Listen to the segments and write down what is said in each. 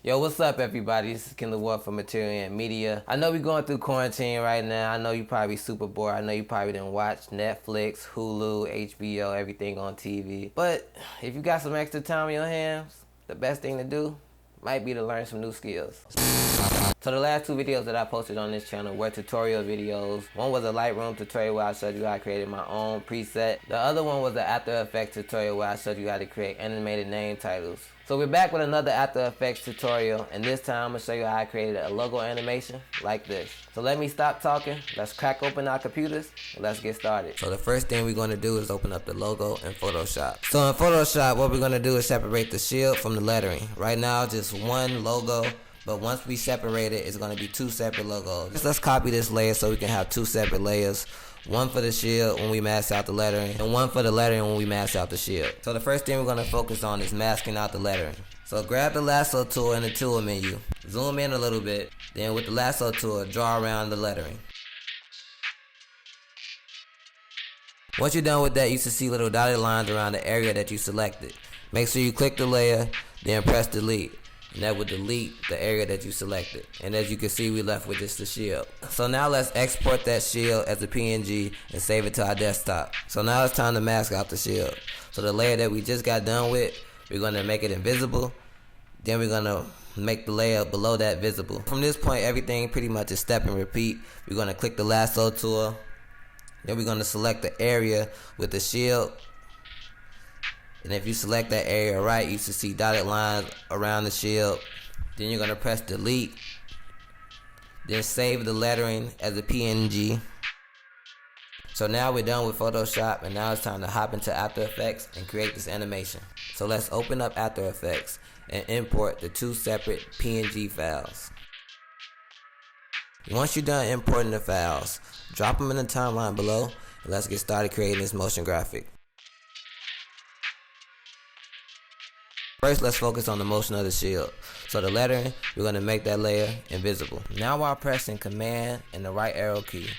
Yo, what's up, everybody? This is Kendall Warr from MTRL Media. I know we're going through quarantine right now. I know you probably super bored. I know you probably didn't watch Netflix, Hulu, HBO, everything on TV. But if you got some extra time on your hands, the best thing to do might be to learn some new skills. So the last two videos that I posted on this channel were tutorial videos. One was a Lightroom tutorial where I showed you how I created my own preset. The other one was an After Effects tutorial where I showed you how to create animated name titles. So we're back with another After Effects tutorial, and this time I'm going to show you how I created a logo animation like this. So let me stop talking, let's crack open our computers, and let's get started. So the first thing we're going to do is open up the logo in Photoshop. So in Photoshop, what we're going to do is separate the shield from the lettering. Right now, just one logo. But once we separate it, it's going to be two separate logos. Let's copy this layer so we can have two separate layers. One for the shield when we mask out the lettering, and one for the lettering when we mask out the shield. So the first thing we're going to focus on is masking out the lettering. So grab the lasso tool in the tool menu. Zoom in a little bit. Then with the lasso tool, draw around the lettering. Once you're done with that, you should see little dotted lines around the area that you selected. Make sure you click the layer, then press delete. And that would delete the area that you selected. And as you can see, we left with just the shield. So now let's export that shield as a PNG and save it to our desktop. So now it's time to mask out the shield. So the layer that we just got done with, we're going to make it invisible. Then we're going to make the layer below that visible. From this point, everything pretty much is step and repeat. We're going to click the lasso tool. Then we're going to select the area with the shield. And if you select that area right, you should see dotted lines around the shield. Then you're going to press delete. Then save the lettering as a PNG. So now we're done with Photoshop, and now it's time to hop into After Effects and create this animation. So let's open up After Effects and import the two separate PNG files. Once you're done importing the files, drop them in the timeline below, and let's get started creating this motion graphic. First, let's focus on the motion of the shield. So the lettering, we're going to make that layer invisible. Now while pressing Command and the right arrow key,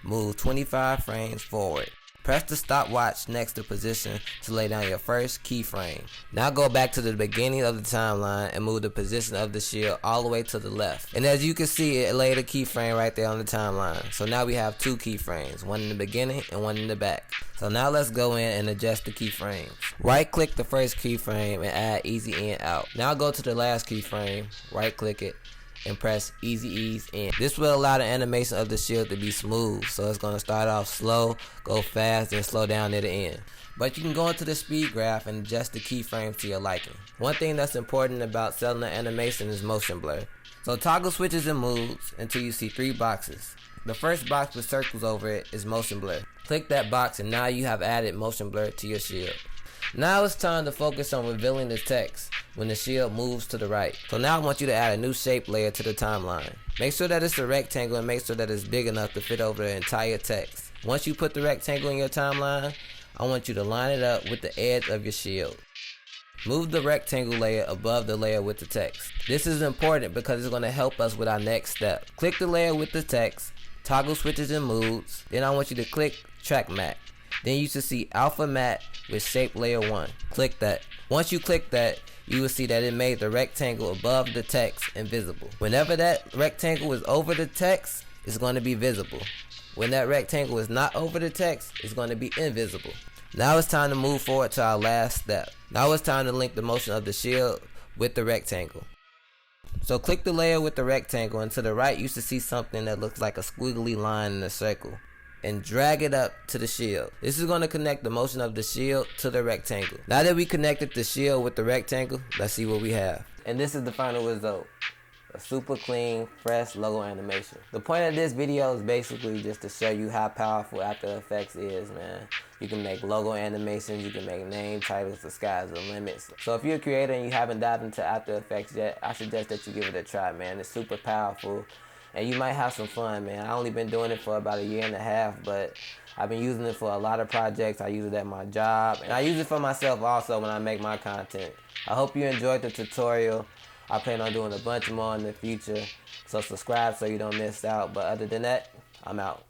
move 25 frames forward. Press the stopwatch next to position to lay down your first keyframe. Now go back to the beginning of the timeline and move the position of the shield all the way to the left. And as you can see, it laid a keyframe right there on the timeline. So now we have two keyframes, one in the beginning and one in the back. So now let's go in and adjust the keyframes. Right click the first keyframe and add easy in out. Now go to the last keyframe, right click it, and press easy ease in. This will allow the animation of the shield to be smooth, so it's going to start off slow, go fast, then slow down near the end. But you can go into the speed graph and adjust the keyframes to your liking. One thing that's important about selling an animation is motion blur. So toggle switches and moods until you see three boxes. The first box with circles over it is motion blur. Click that box and now you have added motion blur to your shield. Now it's time to focus on revealing the text when the shield moves to the right. So now I want you to add a new shape layer to the timeline. Make sure that it's a rectangle and make sure that it's big enough to fit over the entire text. Once you put the rectangle in your timeline, I want you to line it up with the edge of your shield. Move the rectangle layer above the layer with the text. This is important because it's going to help us with our next step. Click the layer with the text, toggle switches and moods, then I want you to click track matte. Then you should see alpha matte with shape layer 1. Click that. Once you click that, you will see that it made the rectangle above the text invisible. Whenever that rectangle is over the text, it's going to be visible. When that rectangle is not over the text, it's going to be invisible. Now it's time to move forward to our last step. Now it's time to link the motion of the shield with the rectangle. So click the layer with the rectangle, and to the right you should see something that looks like a squiggly line in a circle. And drag it up to the shield. This is going to connect the motion of the shield to the rectangle. Now that we connected the shield with the rectangle, let's see what we have. And this is the final result. A super clean, fresh logo animation. The point of this video is basically just to show you how powerful After Effects is, man. You can make logo animations, you can make name titles, the sky's the limit. So if you're a creator and you haven't dived into After Effects yet, I suggest that you give it a try, man. It's super powerful. And you might have some fun, man. I only been doing it for about 1.5 years, but I've been using it for a lot of projects. I use it at my job, and I use it for myself also when I make my content. I hope you enjoyed the tutorial. I plan on doing a bunch more in the future, so subscribe so you don't miss out. But other than that, I'm out.